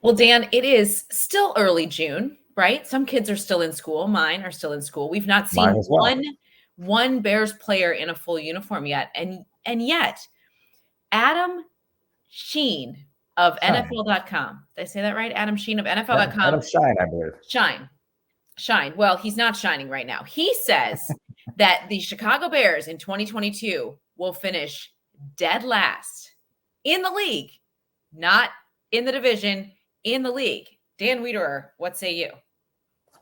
Well, Dan, it is still early June, right? Some kids are still in school. Mine are still in school. We've not seen Mine as well. one Bears player in a full uniform yet. And yet, Adam Sheen of NFL.com. Did I say that right? Adam Sheen of NFL.com. Adam Shine, I believe. Shine. Well, he's not shining right now. He says that the Chicago Bears in 2022 will finish dead last in the league, not in the division, in the league. Dan Wiederer, what say you?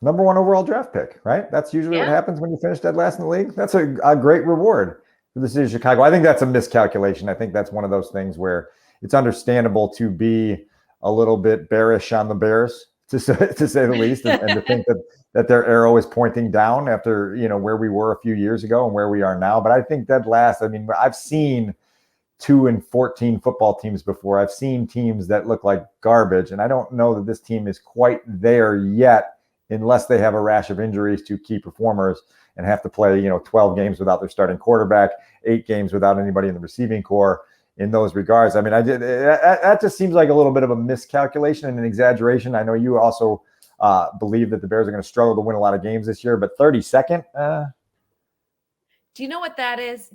Number 1 overall draft pick, right? That's usually what happens when you finish dead last in the league. That's a great reward for the city of Chicago. I think that's a miscalculation. I think that's one of those things where it's understandable to be a little bit bearish on the Bears, to say the least, and to think that their arrow is pointing down after, where we were a few years ago and where we are now. But I think dead last, I've seen 2-14 football teams before. I've seen teams that look like garbage, and I don't know that this team is quite there yet unless they have a rash of injuries to key performers and have to play, 12 games without their starting quarterback, 8 games without anybody in the receiving corps. In those regards, that just seems like a little bit of a miscalculation and an exaggeration. I know you also believe that the Bears are going to struggle to win a lot of games this year, but 32nd. Do you know what that is?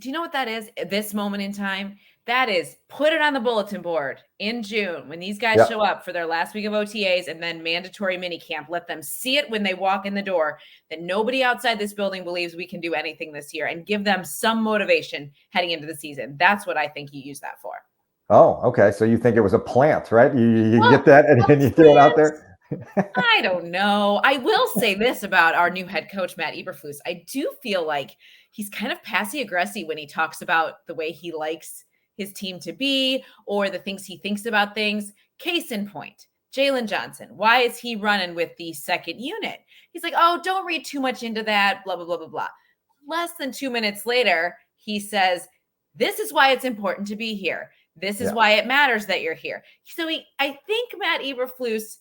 At this moment in time? That is, put it on the bulletin board in June when these guys show up for their last week of OTAs and then mandatory minicamp. Let them see it when they walk in the door that nobody outside this building believes we can do anything this year, and give them some motivation heading into the season. That's what I think you use that for. Oh, okay. So you think it was a plant, right? You get that and you throw it out there? I don't know. I will say this about our new head coach, Matt Eberflus. I do feel like he's kind of passive-aggressive when he talks about the way he likes his team to be or the things he thinks about things. Case in point, Jalen Johnson. Why is he running with the second unit? He's like, oh, don't read too much into that, blah, blah, blah, blah, blah. Less than 2 minutes later, he says, this is why it's important to be here. This is why it matters that you're here. So I think Matt Eberflus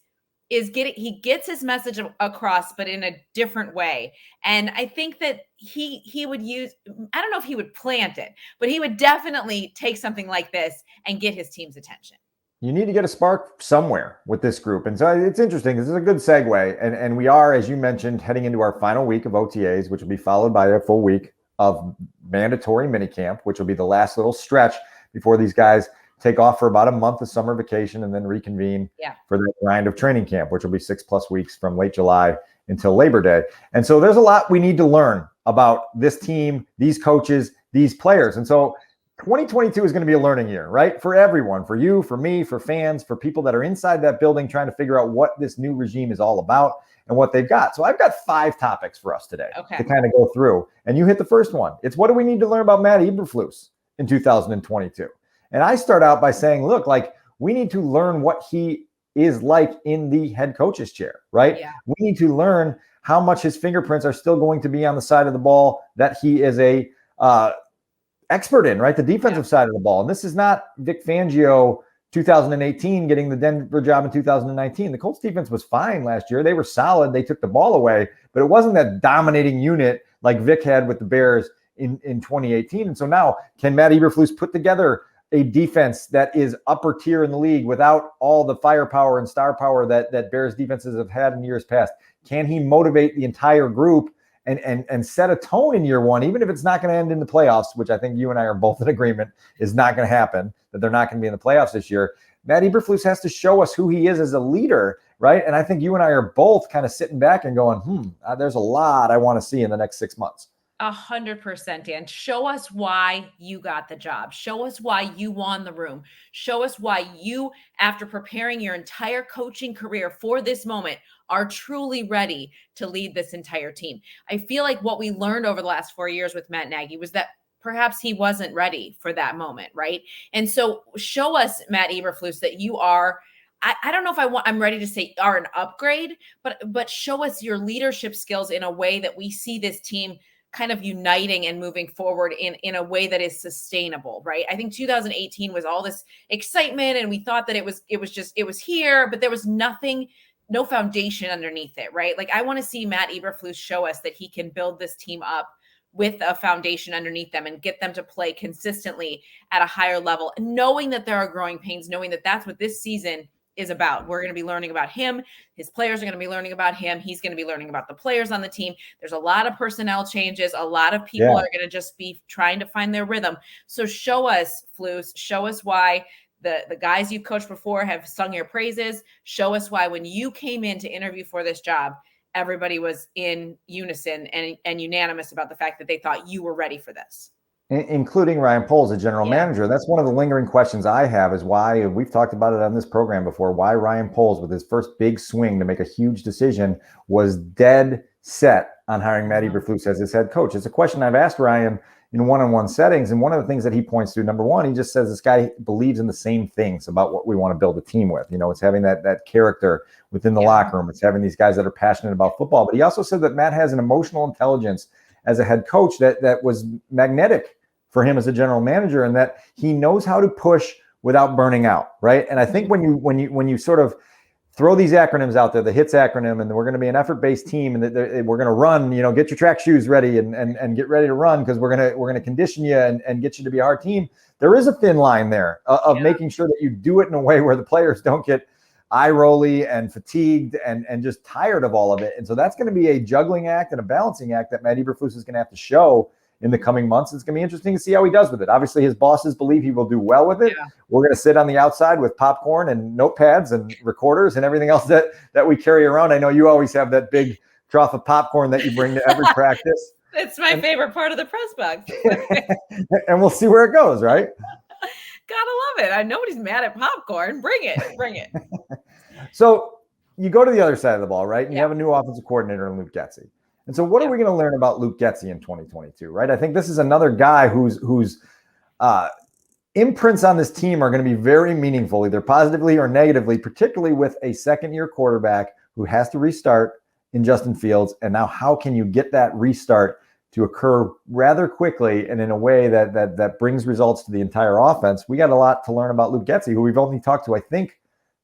he gets his message across, but in a different way. And I think that he would use, I don't know if he would plant it, but he would definitely take something like this and get his team's attention. You need to get a spark somewhere with this group. And so it's interesting. This is a good segue. And we are, as you mentioned, heading into our final week of OTAs, which will be followed by a full week of mandatory minicamp, which will be the last little stretch before these guys take off for about a month of summer vacation and then reconvene for that grind of training camp, which will be 6+ weeks from late July until Labor Day. And so there's a lot we need to learn about this team, these coaches, these players. And so 2022 is going to be a learning year, right? For everyone, for you, for me, for fans, for people that are inside that building trying to figure out what this new regime is all about and what they've got. So I've got 5 topics for us today to kind of go through. And you hit the first one. It's what do we need to learn about Matt Eberflus in 2022? And I start out by saying, look, like we need to learn what he is like in the head coach's chair, right? Yeah. We need to learn how much his fingerprints are still going to be on the side of the ball that he is a expert in, right? The defensive side of the ball. And this is not Vic Fangio 2018 getting the Denver job in 2019. The Colts defense was fine last year. They were solid. They took the ball away, but it wasn't that dominating unit like Vic had with the Bears in 2018. And so now, can Matt Eberflus put together a defense that is upper tier in the league without all the firepower and star power that Bears defenses have had in years past? Can he motivate the entire group and set a tone in year one, even if it's not going to end in the playoffs, which I think you and I are both in agreement is not going to happen, that they're not going to be in the playoffs this year? Matt Eberflus has to show us who he is as a leader, right? And I think you and I are both kind of sitting back and going, there's a lot I want to see in the next 6 months. 100%, Dan. Show us why you got the job. Show us why you won the room. Show us why you, after preparing your entire coaching career for this moment, are truly ready to lead this entire team. I feel like what we learned over the last 4 years with Matt Nagy was that perhaps he wasn't ready for that moment, right? And so show us, Matt Eberflus, that you are, I don't know if I'm ready to say are an upgrade, but show us your leadership skills in a way that we see this team kind of uniting and moving forward in a way that is sustainable, right? I think 2018 was all this excitement and we thought that it was here, but there was no foundation underneath it, right? Like I want to see Matt Eberflus show us that he can build this team up with a foundation underneath them and get them to play consistently at a higher level, knowing that there are growing pains, knowing that that's what this season is about. We're going to be learning about him. His players are going to be learning about him. He's going to be learning about the players on the team. There's a lot of personnel changes. A lot of people are going to just be trying to find their rhythm. So show us, Flus, show us why the guys you've coached before have sung your praises. Show us why when you came in to interview for this job, everybody was in unison and unanimous about the fact that they thought you were ready for this. Including Ryan Poles, the general manager. That's one of the lingering questions I have is why, we've talked about it on this program before, why Ryan Poles, with his first big swing to make a huge decision, was dead set on hiring Matt Eberflus as his head coach. It's a question I've asked Ryan in one-on-one settings, and one of the things that he points to, number one, he just says this guy believes in the same things about what we want to build a team with. It's having that character within the locker room. It's having these guys that are passionate about football. But he also said that Matt has an emotional intelligence as a head coach that was magnetic for him as a general manager, and that he knows how to push without burning out, right? And I think when you sort of throw these acronyms out there, the HITS acronym, and we're going to be an effort-based team, and we're going to run, get your track shoes ready and get ready to run, because we're going to condition you and get you to be a hard team. There is a thin line there of making sure that you do it in a way where the players don't get eye-rolly and fatigued and just tired of all of it. And so that's going to be a juggling act and a balancing act that Matt Eberflus is going to have to show in the coming months. It's going to be interesting to see how he does with it. Obviously, his bosses believe he will do well with it. We're going to sit on the outside with popcorn and notepads and recorders and everything else that we carry around. I know you always have that big trough of popcorn that you bring to every practice. It's my favorite part of the press box. And we'll see where it goes, right? Gotta love it. Nobody's mad at popcorn. Bring it. So you go to the other side of the ball, right? And you have a new offensive coordinator in Luke Getsy. And so what are we going to learn about Luke Getsy in 2022, right? I think this is another guy whose imprints on this team are going to be very meaningful, either positively or negatively, particularly with a second-year quarterback who has to restart in Justin Fields. And now how can you get that restart to occur rather quickly and in a way that brings results to the entire offense? We got a lot to learn about Luke Getsy, who we've only talked to, I think,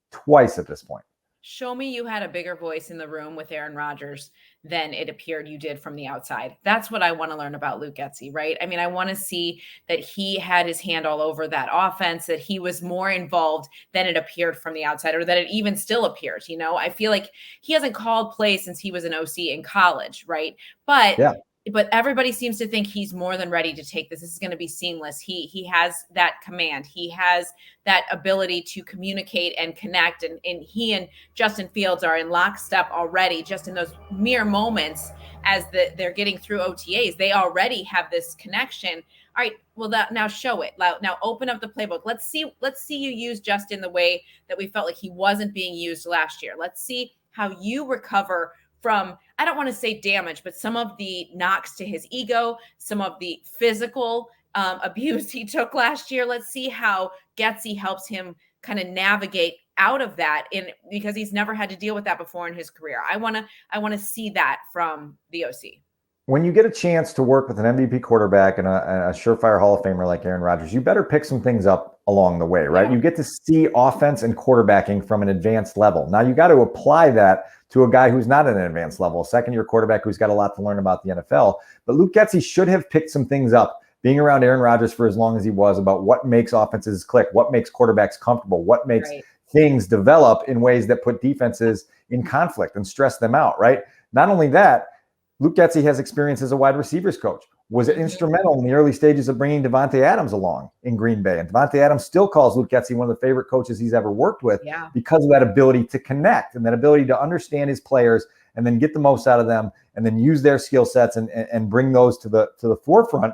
twice at this point. Show me you had a bigger voice in the room with Aaron Rodgers than it appeared you did from the outside. That's what I want to learn about Luke Getsy, right? I mean, I want to see that he had his hand all over that offense, that he was more involved than it appeared from the outside, or that it even still appears. I feel like he hasn't called plays since he was an OC in college, right? But everybody seems to think he's more than ready to take this. This is going to be seamless. He has that command. He has that ability to communicate and connect. And he and Justin Fields are in lockstep already, just in those mere moments as they're getting through OTAs. They already have this connection. All right, well, now show it. Now open up the playbook. Let's see you use Justin the way that we felt like he wasn't being used last year. Let's see how you recover from, I don't want to say damage, but some of the knocks to his ego, some of the physical abuse he took last year. Let's see how Getsy helps him kind of navigate out of that, because he's never had to deal with that before in his career. I want to see that from the OC. When you get a chance to work with an MVP quarterback and a surefire Hall of Famer like Aaron Rodgers, you better pick some things up along the way, right? You get to see offense and quarterbacking from an advanced level. Now you got to apply that to a guy who's not at an advanced level, a second-year quarterback who's got a lot to learn about the NFL. But Luke Getsy should have picked some things up being around Aaron Rodgers for as long as he was, about what makes offenses click, what makes quarterbacks comfortable, what makes things develop in ways that put defenses in conflict and stress them out, right? Not only that, Luke Getsy has experience as a wide receivers coach, was instrumental in the early stages of bringing Davante Adams along in Green Bay. And Davante Adams still calls Luke Getsy one of the favorite coaches he's ever worked with because of that ability to connect and that ability to understand his players and then get the most out of them and then use their skill sets and bring those to the forefront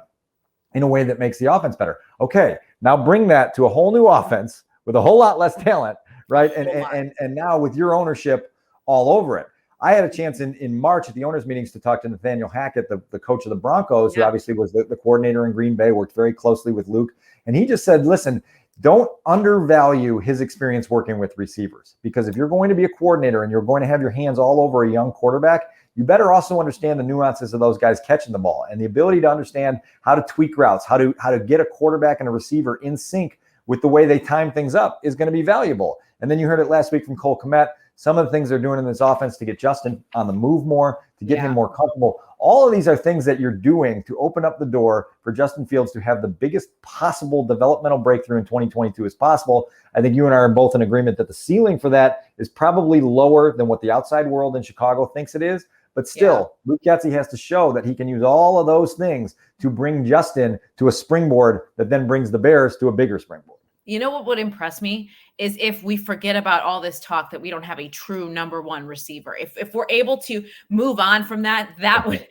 in a way that makes the offense better. Okay, now bring that to a whole new offense with a whole lot less talent, right? And now with your ownership all over it. I had a chance in March at the owners' meetings to talk to Nathaniel Hackett, the coach of the Broncos, who obviously was the coordinator in Green Bay, worked very closely with Luke. And he just said, listen, don't undervalue his experience working with receivers, because if you're going to be a coordinator and you're going to have your hands all over a young quarterback, you better also understand the nuances of those guys catching the ball and the ability to understand how to tweak routes, how to get a quarterback and a receiver in sync with the way they time things up is going to be valuable. And then you heard it last week from Cole Kmet, some of the things they're doing in this offense to get Justin on the move more, to get him more comfortable. All of these are things that you're doing to open up the door for Justin Fields to have the biggest possible developmental breakthrough in 2022 as possible. I think you and I are both in agreement that the ceiling for that is probably lower than what the outside world in Chicago thinks it is. But still, Luke Getsy has to show that he can use all of those things to bring Justin to a springboard that then brings the Bears to a bigger springboard. You know what would impress me is if we forget about all this talk that we don't have a true number one receiver. If we're able to move on from that, that would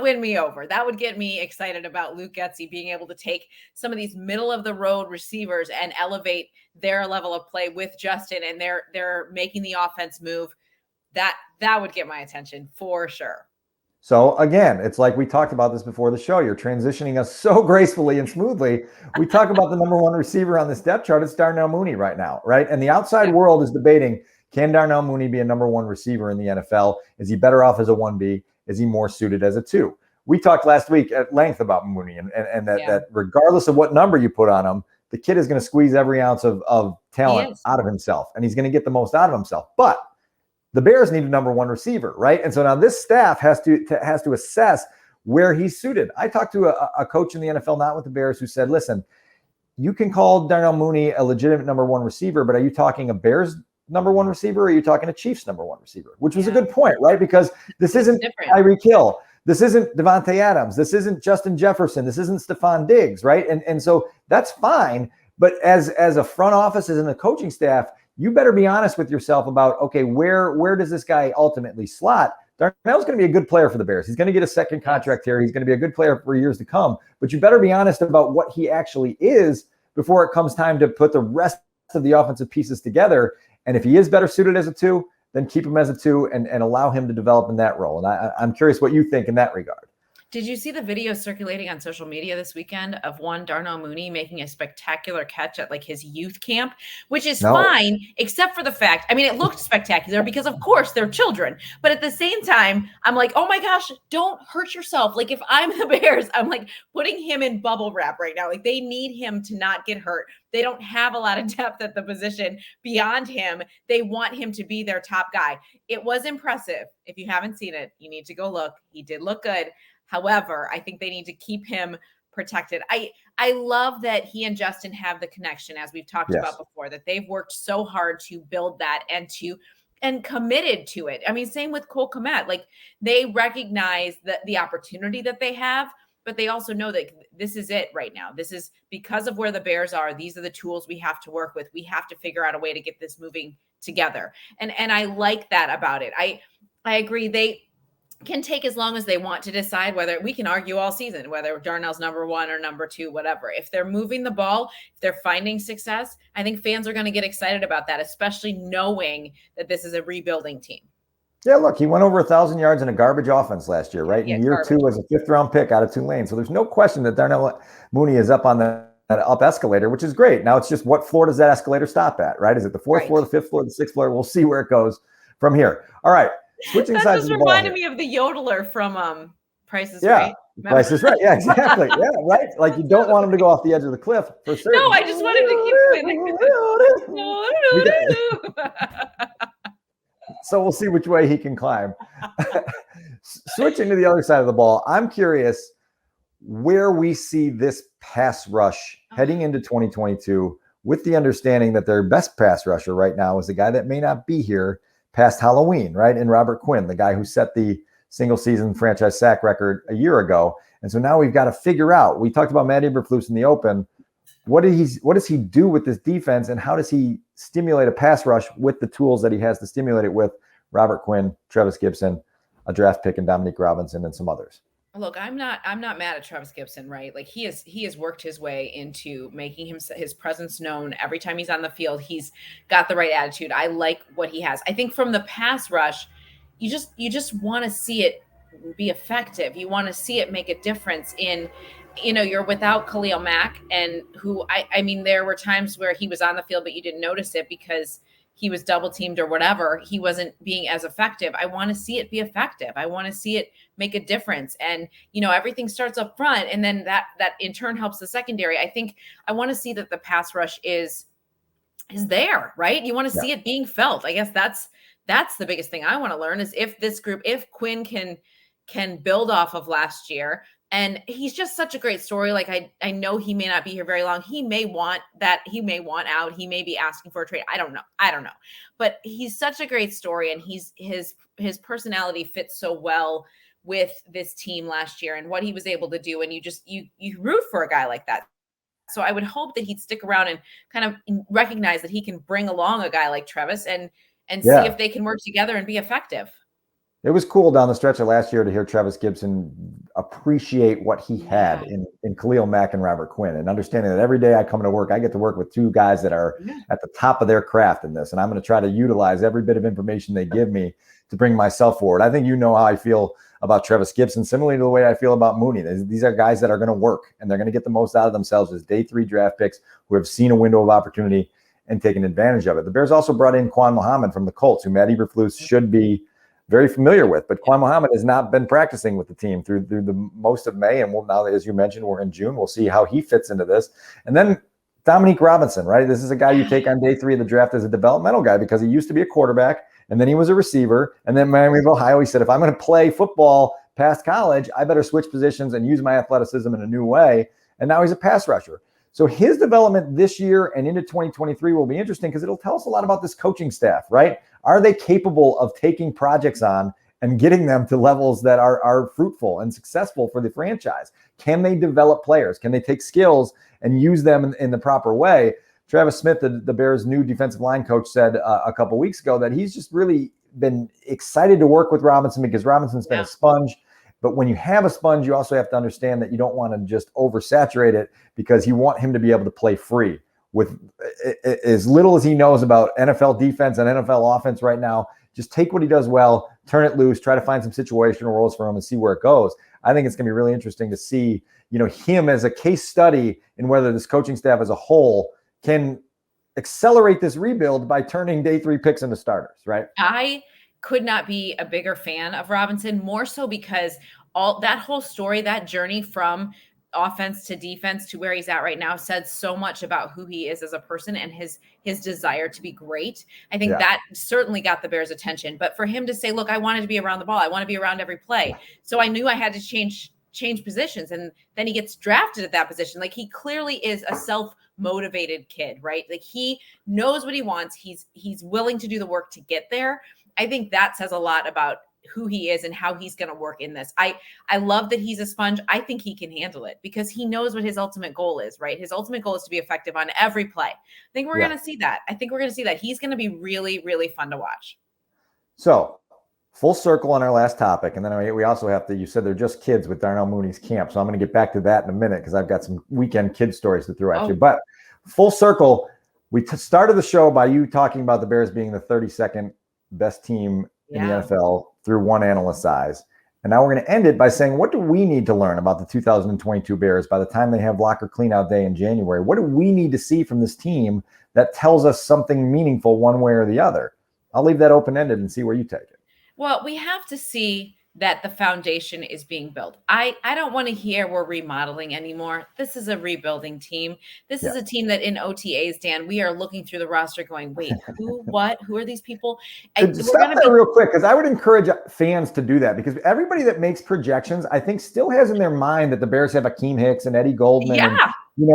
win me over. That would get me excited about Luke Getsy being able to take some of these middle of the road receivers and elevate their level of play with Justin, and they're making the offense move. That would get my attention for sure. So again, it's like we talked about this before the show. You're transitioning us so gracefully and smoothly. We talk about the number one receiver on this depth chart. It's Darnell Mooney right now, right? And the outside world is debating, can Darnell Mooney be a number one receiver in the NFL? Is he better off as a 1B? Is he more suited as a 2? We talked last week at length about Mooney and that regardless of what number you put on him, the kid is going to squeeze every ounce of talent out of himself, and he's going to get the most out of himself. But the Bears need a number one receiver, right? And so now this staff has to assess where he's suited. I talked to a coach in the NFL, not with the Bears, who said, listen, you can call Darnell Mooney a legitimate number one receiver, but are you talking a Bears number one receiver, or are you talking a Chiefs number one receiver? Which was a good point, right? Because this isn't Tyreek Hill. This isn't Devontae Adams. This isn't Justin Jefferson. This isn't Stephon Diggs, right? And so that's fine. But as a front office, as in the coaching staff, you better be honest with yourself about, okay, where does this guy ultimately slot? Darnell's going to be a good player for the Bears. He's going to get a second contract here. He's going to be a good player for years to come. But you better be honest about what he actually is before it comes time to put the rest of the offensive pieces together. And if he is better suited as a 2, then keep him as a 2 and allow him to develop in that role. And I'm curious what you think in that regard. Did you see the video circulating on social media this weekend of one Darnell Mooney making a spectacular catch at like his youth camp, which is fine, except for the fact, I mean, it looked spectacular because of course they're children, but at the same time, I'm like, oh my gosh, don't hurt yourself. Like if I'm the Bears, I'm like putting him in bubble wrap right now. Like they need him to not get hurt. They don't have a lot of depth at the position beyond him. They want him to be their top guy. It was impressive. If you haven't seen it, you need to go look. He did look good. However, I think they need to keep him protected. I love that he and Justin have the connection, as we've talked about before, that they've worked so hard to build that and committed to it. I mean, same with Cole Kmet. Like they recognize the opportunity that they have, but they also know that this is it right now. This is because of where the Bears are. These are the tools we have to work with. We have to figure out a way to get this moving together. And I like that about it. I agree. They can take as long as they want to decide whether we can argue all season, whether Darnell's number 1 or number 2, whatever. If they're moving the ball, if they're finding success, I think fans are going to get excited about that, especially knowing that this is a rebuilding team. Yeah, look, he went over 1,000 yards in a garbage offense last year, right? In year 2 as a 5th-round pick out of Tulane. So there's no question that Darnell Mooney is up on that up escalator, which is great. Now it's just what floor does that escalator stop at, right? Is it the 4th floor, the 5th floor, the 6th floor? We'll see where it goes from here. All right. Switching that sides just of the ball reminded here. me of the yodeler from Price is Right. Right. Remember? Price is Right. Yeah, exactly. Yeah, right. Like you don't want him to go off the edge of the cliff for certain. No, I just wanted to keep doing So we'll see which way he can climb. Switching to the other side of the ball, I'm curious where we see this pass rush heading into 2022 with the understanding that their best pass rusher right now is a guy that may not be here past Halloween, right? And Robert Quinn, the guy who set the single season franchise sack record a year ago. And so now we've got to figure out, we talked about Matt Eberflus in the open. What does he do with this defense, and how does he stimulate a pass rush with the tools that he has to stimulate it with? Robert Quinn, Travis Gibson, a draft pick, and Dominique Robinson, and some others. Look, I'm not mad at Travis Gibson, right? Like he has worked his way into making his presence known every time he's on the field. He's got the right attitude. I like what he has. I think from the pass rush, you just want to see it be effective. You want to see it make a difference in, you're without Khalil Mack, and who I mean, there were times where he was on the field, but you didn't notice it because he was double teamed or whatever. He wasn't being as effective. I want to see it be effective. I want to see it make a difference. And, everything starts up front, and then that in turn helps the secondary. I think I want to see that the pass rush is there, right? You want to see it being felt. I guess that's That's the biggest thing I want to learn is if Quinn can build off of last year. And he's just such a great story. Like I know he may not be here very long. He may want that. He may want out. He may be asking for a trade. I don't know. But he's such a great story, and his personality fits so well with this team last year and what he was able to do. And you root for a guy like that. So I would hope that he'd stick around and kind of recognize that he can bring along a guy like Travis and see if they can work together and be effective. It was cool down the stretch of last year to hear Travis Gibson appreciate what he had in Khalil Mack and Robert Quinn, and understanding that every day I come to work, I get to work with two guys that are at the top of their craft in this. And I'm going to try to utilize every bit of information they give me to bring myself forward. I think you know how I feel about Travis Gibson, similarly to the way I feel about Mooney. These are guys that are going to work, and they're going to get the most out of themselves as day 3 draft picks who have seen a window of opportunity and taken advantage of it. The Bears also brought in Quan Muhammad from the Colts, who Matt Eberflus should be very familiar with, but Quan Muhammad has not been practicing with the team through the most of May. And now, as you mentioned, we're in June. We'll see how he fits into this. And then Dominique Robinson, right? This is a guy you take on day 3 of the draft as a developmental guy because he used to be a quarterback, and then he was a receiver. And then Miami of Ohio, he said, if I'm going to play football past college, I better switch positions and use my athleticism in a new way. And now he's a pass rusher. So his development this year and into 2023 will be interesting because it'll tell us a lot about this coaching staff, right? Are they capable of taking projects on and getting them to levels that are fruitful and successful for the franchise? Can they develop players? Can they take skills and use them in the proper way? Travis Smith, the Bears' new defensive line coach, said a couple weeks ago that he's just really been excited to work with Robinson because Robinson's been a sponge. But when you have a sponge, you also have to understand that you don't want to just oversaturate it because you want him to be able to play free with as little as he knows about NFL defense and NFL offense right now. Just take what he does well, turn it loose, try to find some situational roles for him and see where it goes. I think it's going to be really interesting to see, him as a case study in whether this coaching staff as a whole can accelerate this rebuild by turning day 3 picks into starters, right? I could not be a bigger fan of Robinson, more so because all that whole story, that journey from offense to defense to where he's at right now said so much about who he is as a person and his desire to be great. I think that certainly got the Bears' attention. But for him to say, look, I wanted to be around the ball. I want to be around every play. So I knew I had to change positions. And then he gets drafted at that position. Like, he clearly is a self-motivated kid, right? Like, he knows what he wants. He's willing to do the work to get there. I think that says a lot about who he is and how he's going to work in this. I love that he's a sponge. I think he can handle it because he knows what his ultimate goal is, right? His ultimate goal is to be effective on every play. I think we're going to see that. He's going to be really, really fun to watch. So full circle on our last topic. And then we also have to, you said they're just kids with Darnell Mooney's camp. So I'm going to get back to that in a minute because I've got some weekend kid stories to throw at you. But full circle, we started the show by you talking about the Bears being the 32nd best team in the NFL through one analyst's eyes. And now we're going to end it by saying, what do we need to learn about the 2022 Bears by the time they have locker cleanout day in January? What do we need to see from this team that tells us something meaningful one way or the other? I'll leave that open-ended and see where you take it. Well, we have to see that the foundation is being built. I don't want to hear we're remodeling anymore. This is a rebuilding team. This is a team that in OTAs, Dan, we are looking through the roster going, wait, who are these people? And stop there real quick, because I would encourage fans to do that, because everybody that makes projections, I think, still has in their mind that the Bears have Akeem Hicks and Eddie Goldman and,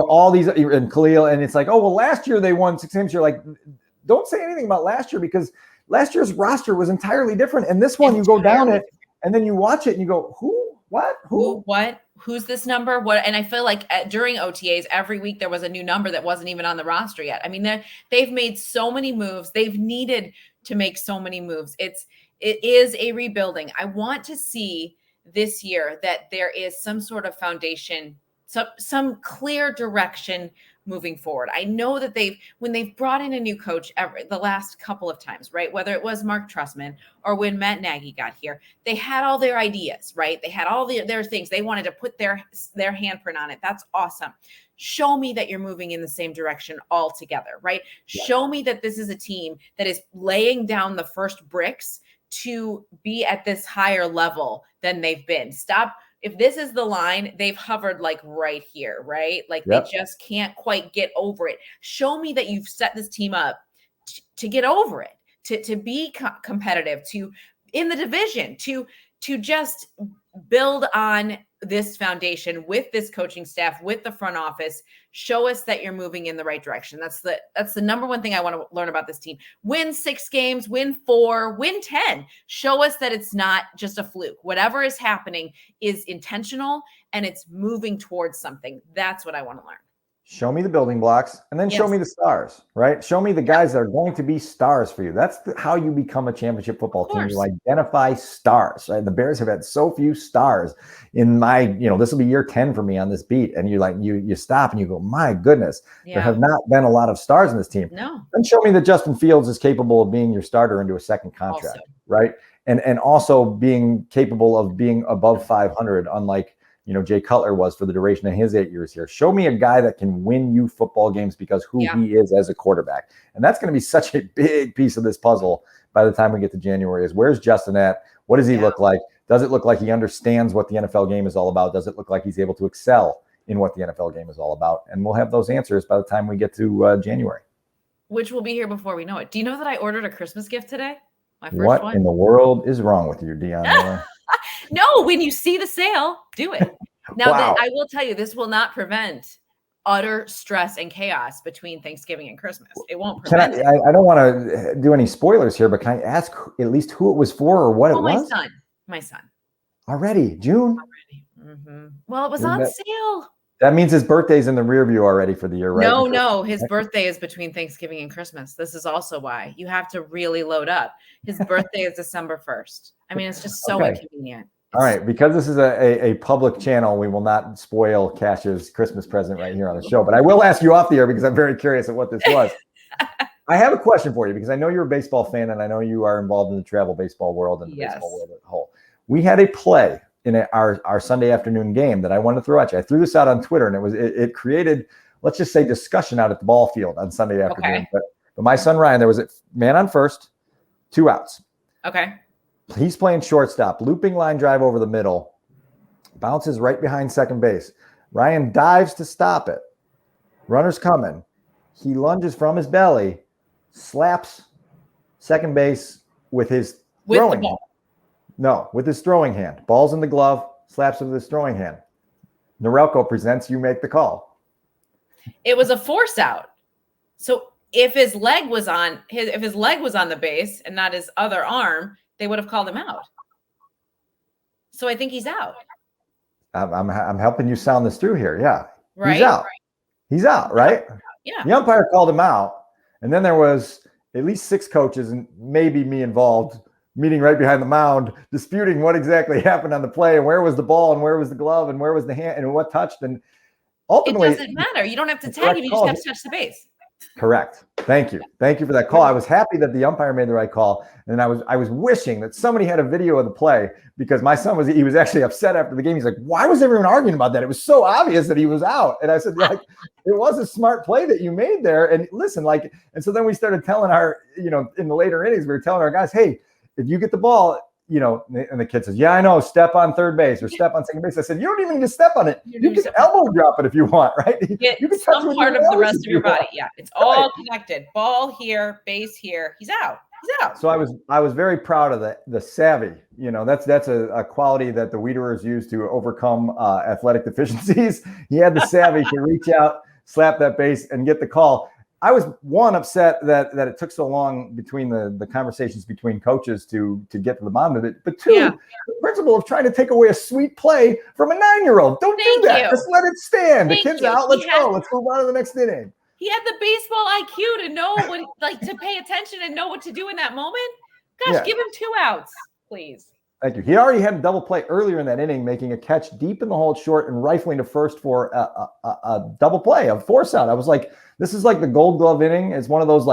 all these, and Khalil, and it's like, oh, well, last year they won 6 games. You're like, don't say anything about last year, because last year's roster was entirely different. And this one, you go down it, and then you watch it and you go, who, what, who, what, who's this number? What? And I feel like during OTAs, every week there was a new number that wasn't even on the roster yet. I mean, they've made so many moves. They've needed to make so many moves. It is a rebuilding. I want to see this year that there is some sort of foundation, some clear direction moving forward. I know that when they've brought in a new coach the last couple of times, right? Whether it was Mark Trestman or when Matt Nagy got here, they had all their ideas, right? They had all their things. They wanted to put their handprint on it. That's awesome. Show me that you're moving in the same direction altogether, right? Yeah. Show me that this is a team that is laying down the first bricks to be at this higher level than they've been. Stop. If this is the line, they've hovered like right here, right? Like they just can't quite get over it. Show me that you've set this team up to get over it, to be competitive, to in the division, to just build on this foundation with this coaching staff, with the front office. Show us that you're moving in the right direction. That's the number one thing I want to learn about this team. Win 6 games, win 4, win 10. Show us that it's not just a fluke. Whatever is happening is intentional and it's moving towards something. That's what I want to learn. Show me the building blocks and then show me the stars, right? Show me the guys that are going to be stars for you. That's how you become a championship football team. You identify stars, right? The Bears have had so few stars in my, this will be year 10 for me on this beat. And you stop and you go, my goodness, there have not been a lot of stars in this team. No. Then show me that Justin Fields is capable of being your starter into a second contract, right? And also being capable of being above 500, unlike Jay Cutler was for the duration of his 8 years here. Show me a guy that can win you football games because who he is as a quarterback. And that's going to be such a big piece of this puzzle by the time we get to January is where's Justin at? What does he look like? Does it look like he understands what the NFL game is all about? Does it look like he's able to excel in what the NFL game is all about? And we'll have those answers by the time we get to January. Which will be here before we know it. Do you know that I ordered a Christmas gift today? My first what one? In the world is wrong with you, Dionne Miller? No, when you see the sale, do it. Now, that I will tell you, this will not prevent utter stress and chaos between Thanksgiving and Christmas. It won't prevent it. I don't want to do any spoilers here, but can I ask at least who it was for or what it was? My son. Already? June? Already. Mm-hmm. Well, it was on sale. That means his birthday's in the rear view already for the year, right? No. His birthday is between Thanksgiving and Christmas. This is also why you have to really load up. His birthday is December 1st. I mean, it's just so inconvenient. All right, because this is a public channel, we will not spoil Cash's Christmas present right here on the show. But I will ask you off the air because I'm very curious at what this was. I have a question for you because I know you're a baseball fan and I know you are involved in the travel baseball world and the baseball world as a whole. We had a play in our Sunday afternoon game that I wanted to throw at you. I threw this out on Twitter and it created, let's just say, discussion out at the ball field on Sunday afternoon. But my son Ryan, there was a man on first, 2 outs. Okay. He's playing shortstop, looping line drive over the middle, bounces right behind second base. Ryan dives to stop it. Runner's coming. He lunges from his belly, slaps second base with his throwing hand. No, with his throwing hand. Ball's in the glove, slaps it with his throwing hand. Norelco presents, you make the call. It was a force out. So if his leg was on the base and not his other arm, they would have called him out. So I think he's out. I'm helping you sound this through here. Yeah. Right. He's out. He's out, right? Yeah. The umpire called him out. And then there was at least 6 coaches and maybe me involved meeting right behind the mound, disputing what exactly happened on the play and where was the ball and where was the glove and where was the hand and what touched. And ultimately, it doesn't matter. You don't have to tag him. You just have to touch the base. Correct. Thank you. Thank you for that call. I was happy that the umpire made the right call. And I was wishing that somebody had a video of the play because my son was actually upset after the game. He's like, why was everyone arguing about that? It was so obvious that he was out. And I said, it was a smart play that you made there. And listen, and so then we started telling in the later innings, we were telling our guys, hey, if you get the ball, and the kid says, yeah, I know, step on third base or step on second base. I said, you don't even need to step on it. You can elbow drop it if you want, right? You can some part of the rest of your body. Yeah, it's all connected. Ball here, base here. He's out. So I was very proud of the savvy. That's a quality that the Wiederers use to overcome athletic deficiencies. He had the savvy to reach out, slap that base, and get the call. I was upset that it took so long between the conversations between coaches to get to the bottom of it. But 2, the principle of trying to take away a sweet play from a 9-year-old. Don't do that. Just let it stand. The kid's out. Let's go. Let's move on to the next inning. He had the baseball IQ to know to pay attention and know what to do in that moment. Gosh, give him 2 outs, please. Thank you. He already had a double play earlier in that inning, making a catch deep in the hole short and rifling to first for a double play, a force out. I was like, this is like the Gold Glove inning. It's one of those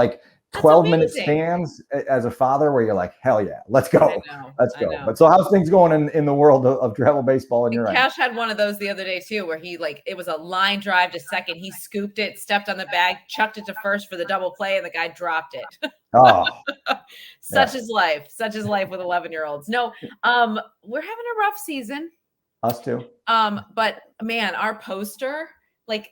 12-minute stands as a father where you're like, hell yeah, let's go. Let's go. But so how's things going in the world of travel baseball in your end? Cash had one of those the other day too, where he it was a line drive to second. He scooped it, stepped on the bag, chucked it to first for the double play, and the guy dropped it. Oh, Such is life with 11-year-olds. No, we're having a rough season. Us too. But man, our poster,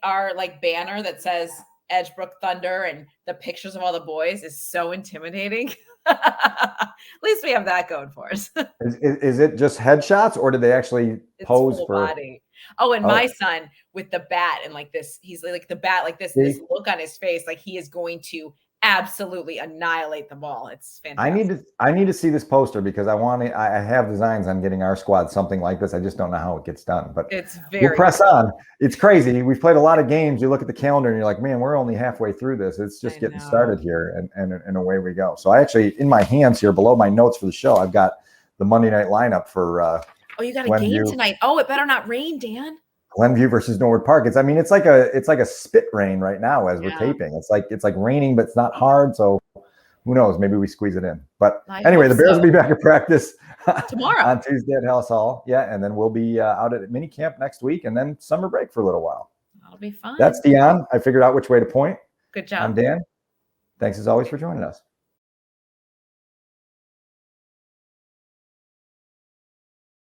our banner that says Edgebrook Thunder and the pictures of all the boys is so intimidating. At least we have that going for us. Is it just headshots, or did they actually pose full for body? Oh, and my son with the bat and like this, he's like the bat, like this look on his face, like he is going to absolutely annihilate the ball. It's fantastic. I need to see this poster because I have designs on getting our squad something like this. I just don't know how it gets done, but we'll press on. It's crazy. We've played a lot of games. You look at the calendar and you're like, man, we're only halfway through this. It's just getting started here, and away we go. So I actually, in my hands here below my notes for the show, I've got the Monday night lineup for oh, you got a game tonight. Oh, it better not rain, Dan. Glenview versus Norwood Park. It's like a spit rain right now as we're taping. It's like raining, but it's not hard. So who knows? Maybe we squeeze it in. But anyway, the Bears will be back at practice tomorrow on Tuesday at House Hall. Yeah, and then we'll be out at mini camp next week, and then summer break for a little while. That'll be fun. That's Dionne. I figured out which way to point. Good job. I'm Dan. Thanks as always for joining us.